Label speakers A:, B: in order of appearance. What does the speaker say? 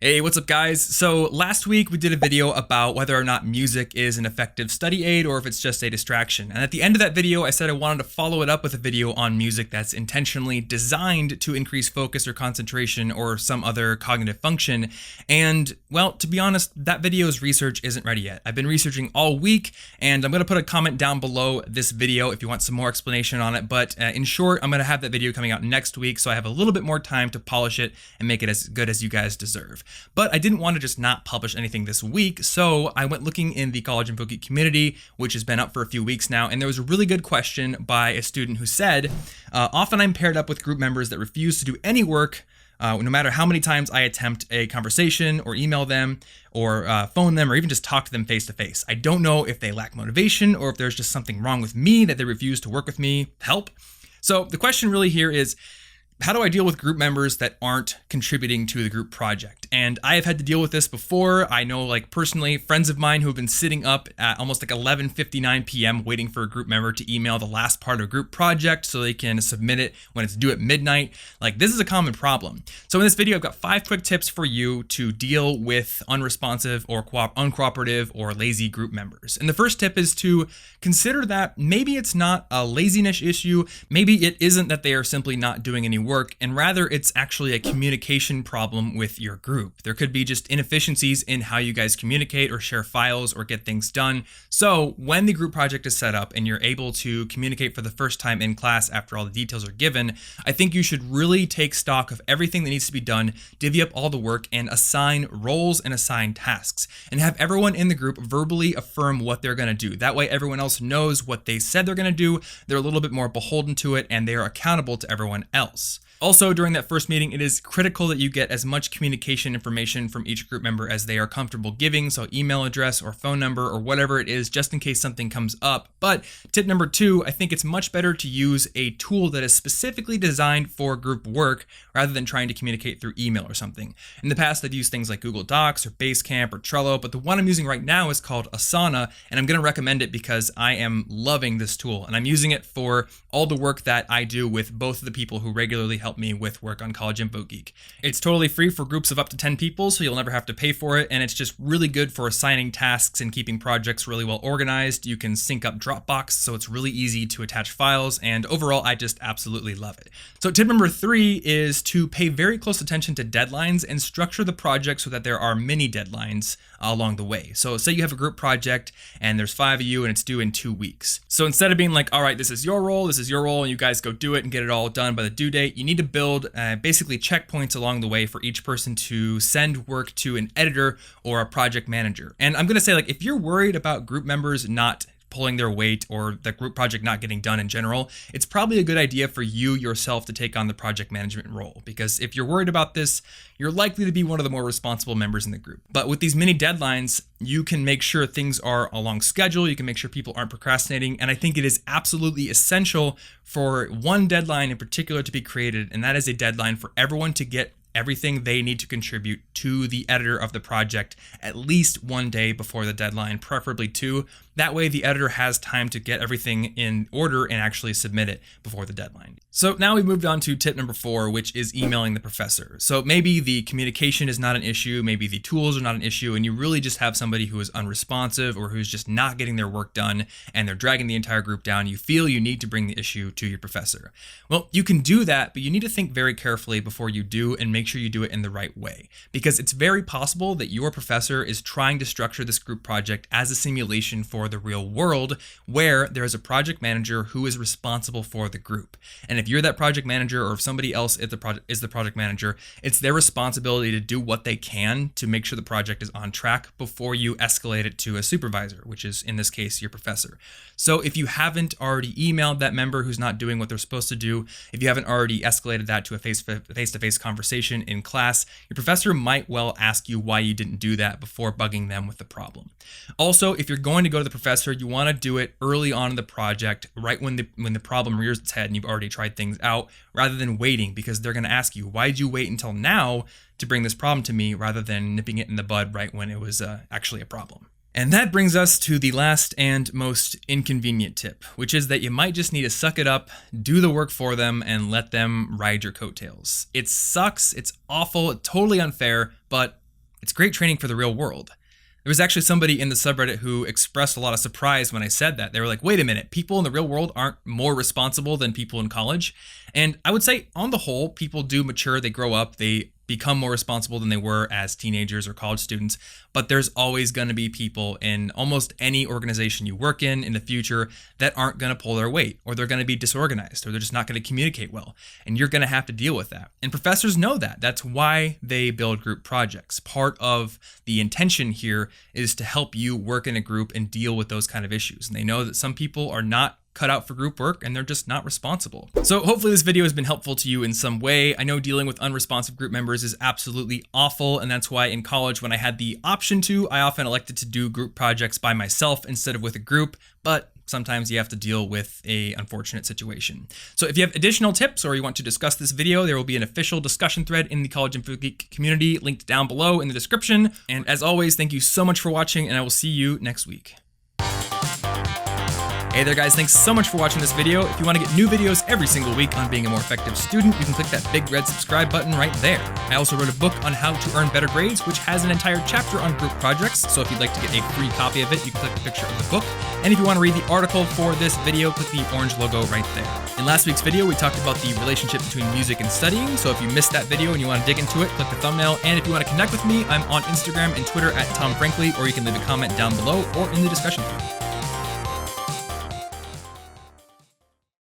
A: Hey, what's up guys? So last week we did a video about whether or not music is an effective study aid or if it's just a distraction. And at the end of that video, I said I wanted to follow it up with a video on music that's intentionally designed to increase focus or concentration or some other cognitive function. And well, to be honest, that video's research isn't ready yet. I've been researching all week and I'm gonna put a comment down below this video if you want some more explanation on it. But in short, I'm gonna have that video coming out next week, so I have a little bit more time to polish it and make it as good as you guys deserve. But I didn't want to just not publish anything this week, so I went looking in the College Info Geek community, which has been up for a few weeks now, and there was a really good question by a student who said, often I'm paired up with group members that refuse to do any work, no matter how many times I attempt a conversation or email them or phone them or even just talk to them face to face. I don't know if they lack motivation or if there's just something wrong with me that they refuse to work with me. Help. So the question really here is, how do I deal with group members that aren't contributing to the group project? And I have had to deal with this before. I know, like, personally, friends of mine who have been sitting up at almost like 11:59 p.m. waiting for a group member to email the last part of a group project so they can submit it when it's due at midnight. Like, this is a common problem. So in this video, I've got 5 quick tips for you to deal with unresponsive or uncooperative or lazy group members. And the first tip is to consider that maybe it's not a laziness issue. Maybe it isn't that they are simply not doing any work, and rather it's actually a communication problem with your group. There could be just inefficiencies in how you guys communicate or share files or get things done. So when the group project is set up and you're able to communicate for the first time in class after all the details are given, I think you should really take stock of everything that needs to be done, divvy up all the work, and assign roles and assign tasks, and have everyone in the group verbally affirm what they're going to do. That way everyone else knows what they said they're going to do, they're a little bit more beholden to it, and they are accountable to everyone else. Also, during that first meeting, it is critical that you get as much communication information from each group member as they are comfortable giving, so email address or phone number or whatever it is, just in case something comes up. But tip number 2, I think it's much better to use a tool that is specifically designed for group work rather than trying to communicate through email or something. In the past, I've used things like Google Docs or Basecamp or Trello, but the one I'm using right now is called Asana, and I'm going to recommend it because I am loving this tool, and I'm using it for all the work that I do with both of the people who regularly help me with work on College Info Geek. It's totally free for groups of up to 10 people, so you'll never have to pay for it, and it's just really good for assigning tasks and keeping projects really well organized. You can sync up Dropbox, so it's really easy to attach files, and overall, I just absolutely love it. So tip number 3 is to pay very close attention to deadlines and structure the project so that there are mini deadlines along the way. So say you have a group project and there's 5 of you and it's due in 2 weeks. So instead of being like, all right, this is your role, and you guys go do it and get it all done by the due date, you need to build basically checkpoints along the way for each person to send work to an editor or a project manager. And I'm going to say, like, if you're worried about group members not pulling their weight or the group project not getting done in general, it's probably a good idea for you yourself to take on the project management role, because if you're worried about this, you're likely to be one of the more responsible members in the group. But with these mini deadlines, you can make sure things are along schedule, you can make sure people aren't procrastinating, and I think it is absolutely essential for one deadline in particular to be created, and that is a deadline for everyone to get everything they need to contribute to the editor of the project at least 1 day before the deadline, preferably 2. That way the editor has time to get everything in order and actually submit it before the deadline. So now we've moved on to tip number 4, which is emailing the professor. So maybe the communication is not an issue, maybe the tools are not an issue, and you really just have somebody who is unresponsive or who's just not getting their work done and they're dragging the entire group down. You feel you need to bring the issue to your professor. Well, you can do that, but you need to think very carefully before you do and make sure you do it in the right way, because it's very possible that your professor is trying to structure this group project as a simulation for the real world where there is a project manager who is responsible for the group. And if you're that project manager, or if somebody else is the project manager, it's their responsibility to do what they can to make sure the project is on track before you escalate it to a supervisor, which is in this case your professor. So if you haven't already emailed that member who's not doing what they're supposed to do, if you haven't already escalated that to a face-to-face conversation in class, your professor might well ask you why you didn't do that before bugging them with the problem. Also, if you're going to go to the professor, you want to do it early on in the project, right when the problem rears its head and you've already tried things out, rather than waiting, because they're going to ask you, why did you wait until now to bring this problem to me, rather than nipping it in the bud right when it was actually a problem. And that brings us to the last and most inconvenient tip, which is that you might just need to suck it up, do the work for them, and let them ride your coattails. It sucks, it's awful, totally unfair, but It's great training for the real world. There was actually somebody in the subreddit who expressed a lot of surprise when I said that. They were like, wait a minute, people in the real world aren't more responsible than people in college? And I would say on the whole, people do mature, they grow up, they become more responsible than they were as teenagers or college students. But there's always going to be people in almost any organization you work in the future that aren't going to pull their weight, or they're going to be disorganized, or they're just not going to communicate well. And you're going to have to deal with that. And professors know that. That's why they build group projects. Part of the intention here is to help you work in a group and deal with those kind of issues. And they know that some people are not cut out for group work and they're just not responsible. So hopefully this video has been helpful to you in some way. I know dealing with unresponsive group members is absolutely awful, and that's why in college, when I had the option to, I often elected to do group projects by myself instead of with a group, but sometimes you have to deal with an unfortunate situation. So if you have additional tips or you want to discuss this video, there will be an official discussion thread in the College Info Geek community linked down below in the description. And as always, thank you so much for watching, and I will see you next week. Hey there guys, thanks so much for watching this video. If you want to get new videos every single week on being a more effective student, you can click that big red subscribe button right there. I also wrote a book on how to earn better grades, which has an entire chapter on group projects. So if you'd like to get a free copy of it, you can click the picture of the book. And if you want to read the article for this video, click the orange logo right there. In last week's video, we talked about the relationship between music and studying. So if you missed that video and you want to dig into it, click the thumbnail. And if you want to connect with me, I'm on Instagram and Twitter at TomFrankly, or you can leave a comment down below or in the discussion feed.